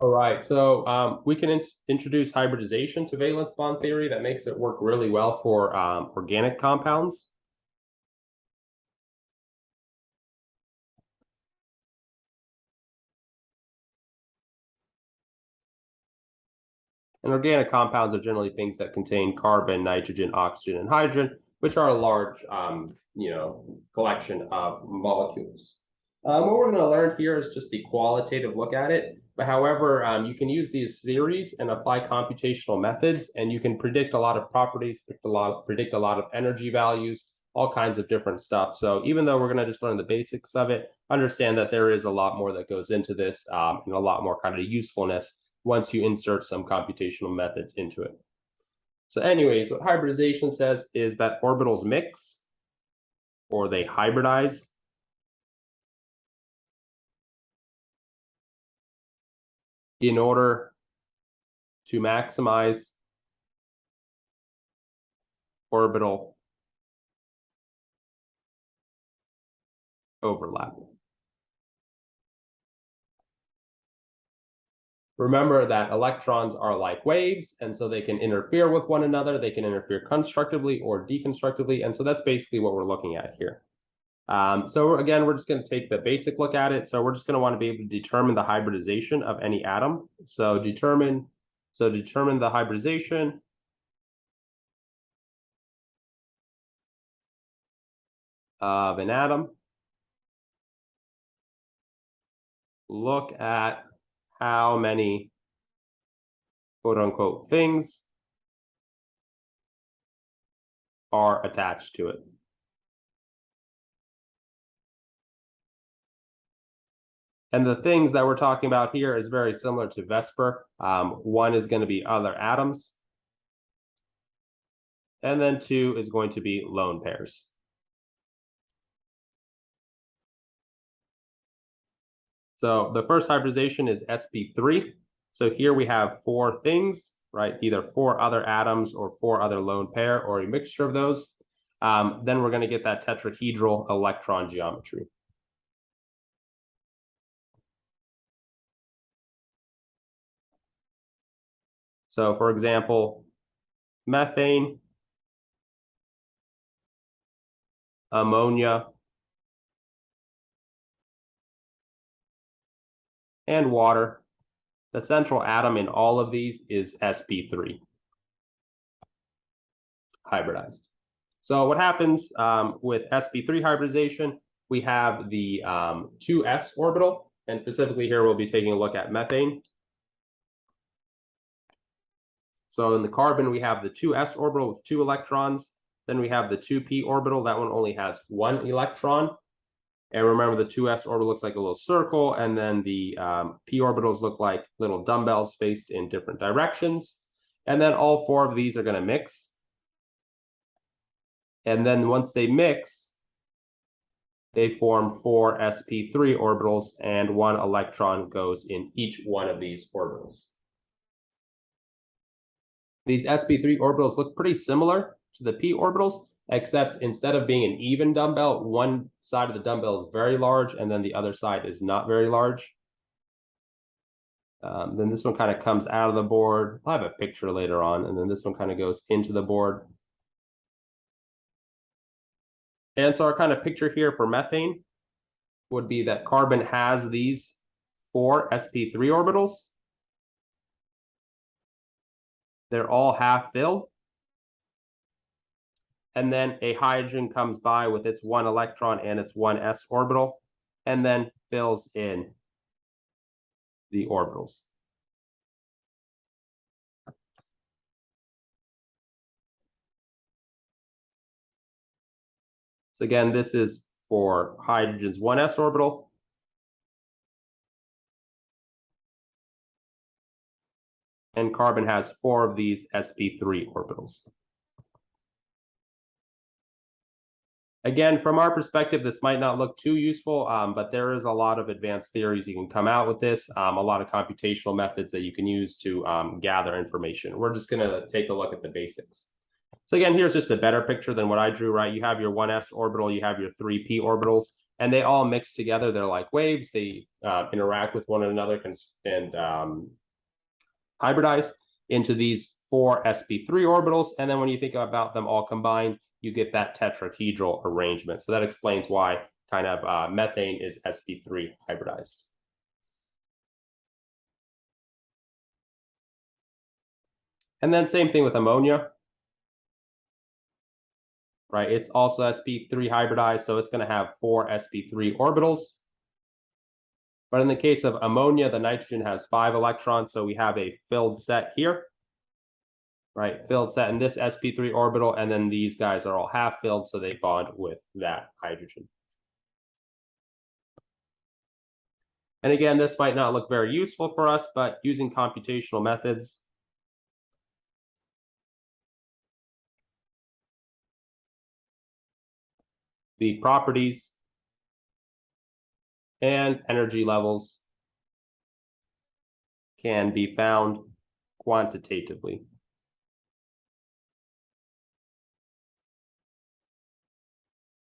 All right, so we can introduce hybridization to valence bond theory. That makes it work really well for organic compounds. And organic compounds are generally things that contain carbon, nitrogen, oxygen, and hydrogen, which are a large, collection of molecules. What we're going to learn here is just the qualitative look at it. But however, you can use these theories and apply computational methods, and you can predict a lot of properties, predict a lot of energy values, all kinds of different stuff. So even though we're going to just learn the basics of it, understand that there is a lot more that goes into this, and a lot more kind of usefulness once you insert some computational methods into it. So anyways, what hybridization says is that orbitals mix, or they hybridize, in order to maximize orbital overlap. Remember that electrons are like waves, and so they can interfere with one another. They can interfere constructively or deconstructively, and so that's basically what we're looking at here. So again, we're just going to take the basic look at it. So we're just going to want to be able to determine the hybridization of any atom. So determine the hybridization of an atom. Look at how many quote unquote things are attached to it. And the things that we're talking about here is very similar to Vesper. One is going to be other atoms. And then two is going to be lone pairs. So the first hybridization is sp3. So here we have four things, right? Either four other atoms or four other lone pair or a mixture of those. Then we're going to get that tetrahedral electron geometry. So for example, methane, ammonia, and water. The central atom in all of these is sp3, hybridized. So what happens with sp3 hybridization, we have the 2s orbital, and specifically here we'll be taking a look at methane. So in the carbon, we have the 2s orbital with 2 electrons. Then we have the 2p orbital. That one only has 1 electron. And remember, the 2s orbital looks like a little circle, and then the p orbitals look like little dumbbells faced in different directions. And then all four of these are going to mix. And then once they mix, they form 4 sp3 orbitals, and 1 electron goes in each one of these orbitals. These sp3 orbitals look pretty similar to the p orbitals, except instead of being an even dumbbell, one side of the dumbbell is very large, and then the other side is not very large. Then this one kind of comes out of the board. I'll have a picture later on, and then this one kind of goes into the board. And so our kind of picture here for methane would be that carbon has these 4 sp3 orbitals. They're all half filled. And then a hydrogen comes by with its 1 electron and its 1 s orbital, and then fills in the orbitals. So again, this is for hydrogen's 1s orbital. And carbon has 4 of these sp3 orbitals. Again, from our perspective, this might not look too useful, but there is a lot of advanced theories you can come out with this, a lot of computational methods that you can use to gather information. We're just going to take a look at the basics. So again, here's just a better picture than what I drew, right? You have your 1s orbital, you have your 3p orbitals, and they all mix together. They're like waves. They interact with one another and hybridize into these 4 sp3 orbitals. And then when you think about them all combined, you get that tetrahedral arrangement. So that explains why kind of methane is sp3 hybridized. And then same thing with ammonia, right? It's also sp3 hybridized, so it's going to have 4 sp3 orbitals. But in the case of ammonia, the nitrogen has 5 electrons, so we have a filled set here, right? Filled set in this sp3 orbital, and then these guys are all half filled, so they bond with that hydrogen. And again, this might not look very useful for us, but using computational methods, the properties and energy levels can be found quantitatively.